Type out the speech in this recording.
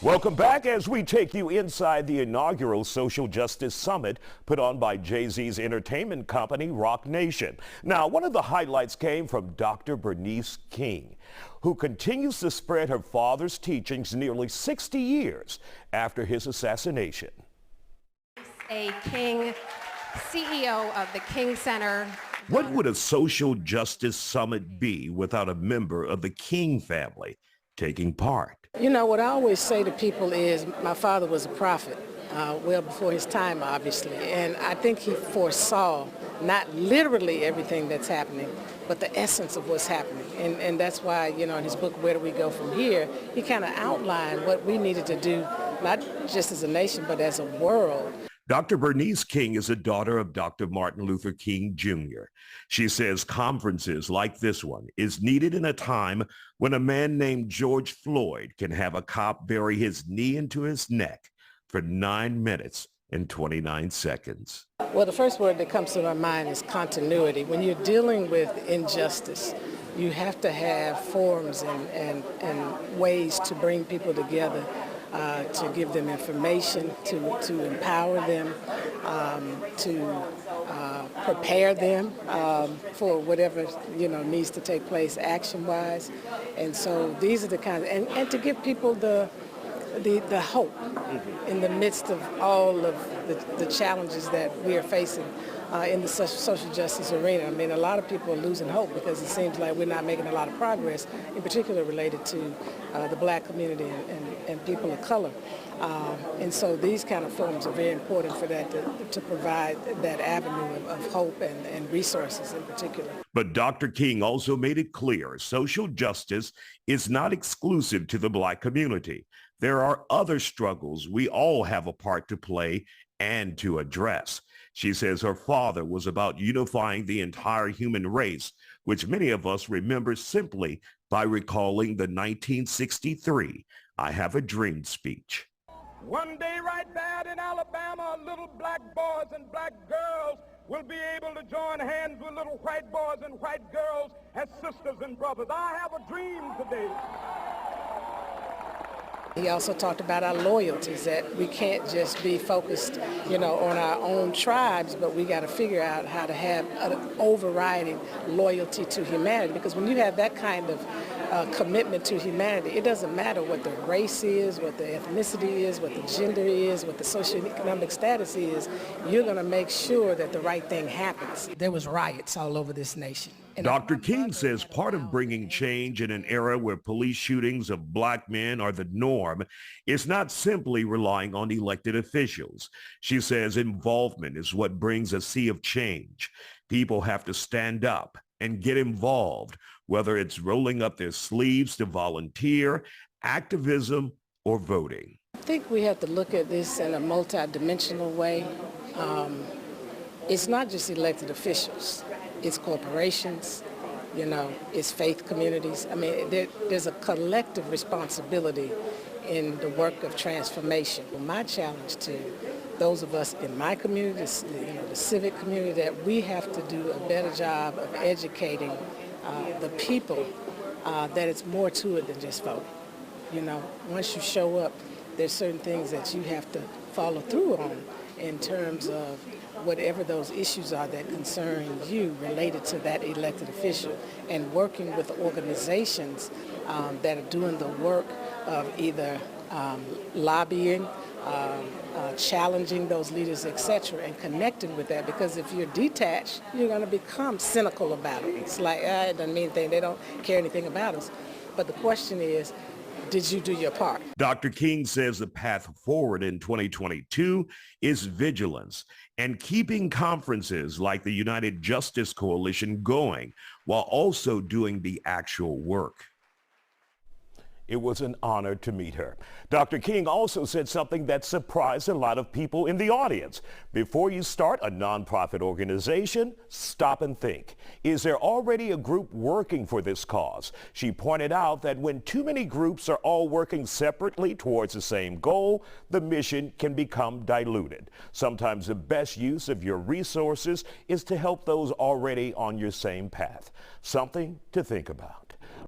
Welcome back as we take you inside the inaugural Social Justice Summit put on by Jay-Z's entertainment company, Roc Nation. Now, one of the highlights came from Dr. Bernice King, who continues to spread her father's teachings nearly 60 years after his assassination. A King, CEO of the King Center. What would a social justice summit be without a member of the King family taking part? You know, what I always say to people is my father was a prophet, well before his time, obviously. And I think he foresaw not literally everything that's happening, but the essence of what's happening. And that's why, you know, in his book, Where Do We Go From Here, he kind of outlined what we needed to do, not just as a nation, but as a world. Dr. Bernice King is a daughter of Dr. Martin Luther King Jr. She says conferences like this one is needed in a time when a man named George Floyd can have a cop bury his knee into his neck for 9 minutes and 29 seconds. Well, the first word that comes to my mind is continuity. When you're dealing with injustice, you have to have forums and ways to bring people together. To give them information, to empower them, to prepare them for whatever, you know, needs to take place action-wise. And so these are the kinds, and to give people the hope in the midst of all of the challenges that we are facing in the social justice arena. I mean, a lot of people are losing hope because it seems like we're not making a lot of progress, in particular related to the black community and people of color. And so these kind of forums are very important for that, to provide that avenue of hope and resources in particular. But Dr. King also made it clear social justice is not exclusive to the black community. There are other struggles we all have a part to play and to address. She says her father was about unifying the entire human race, which many of us remember simply by recalling the 1963 I Have a Dream speech. One day right there in Alabama, little black boys and black girls will be able to join hands with little white boys and white girls as sisters and brothers. I have a dream today. He also talked about our loyalties, that we can't just be focused, you know, on our own tribes, but we got to figure out how to have an overriding loyalty to humanity. Because when you have that kind of commitment to humanity, it doesn't matter what the race is, what the ethnicity is, what the gender is, what the socioeconomic status is, you're going to make sure that the right thing happens. There was riots all over this nation. Dr. King says part of bringing change in an era where police shootings of black men are the norm is not simply relying on elected officials. She says involvement is what brings a sea of change. People have to stand up and get involved, whether it's rolling up their sleeves to volunteer, activism, or voting. I think we have to look at this in a multidimensional way. It's not just elected officials. It's corporations, you know, it's faith communities. I mean, there's a collective responsibility in the work of transformation. My challenge to those of us in my community, you know, the civic community, that we have to do a better job of educating the people that it's more to it than just voting. You know, once you show up, there's certain things that you have to follow through on in terms of whatever those issues are that concern you related to that elected official, and working with organizations that are doing the work of either lobbying, challenging those leaders, etc., and connecting with that. Because if you're detached, you're going to become cynical about it. It's like, it doesn't mean anything, they don't care anything about us. But the question is, did you do your part? Dr. King says the path forward in 2022 is vigilance and keeping conferences like the United Justice Coalition going while also doing the actual work. It was an honor to meet her. Dr. King also said something that surprised a lot of people in the audience. Before you start a nonprofit organization, stop and think. Is there already a group working for this cause? She pointed out that when too many groups are all working separately towards the same goal, the mission can become diluted. Sometimes the best use of your resources is to help those already on your same path. Something to think about.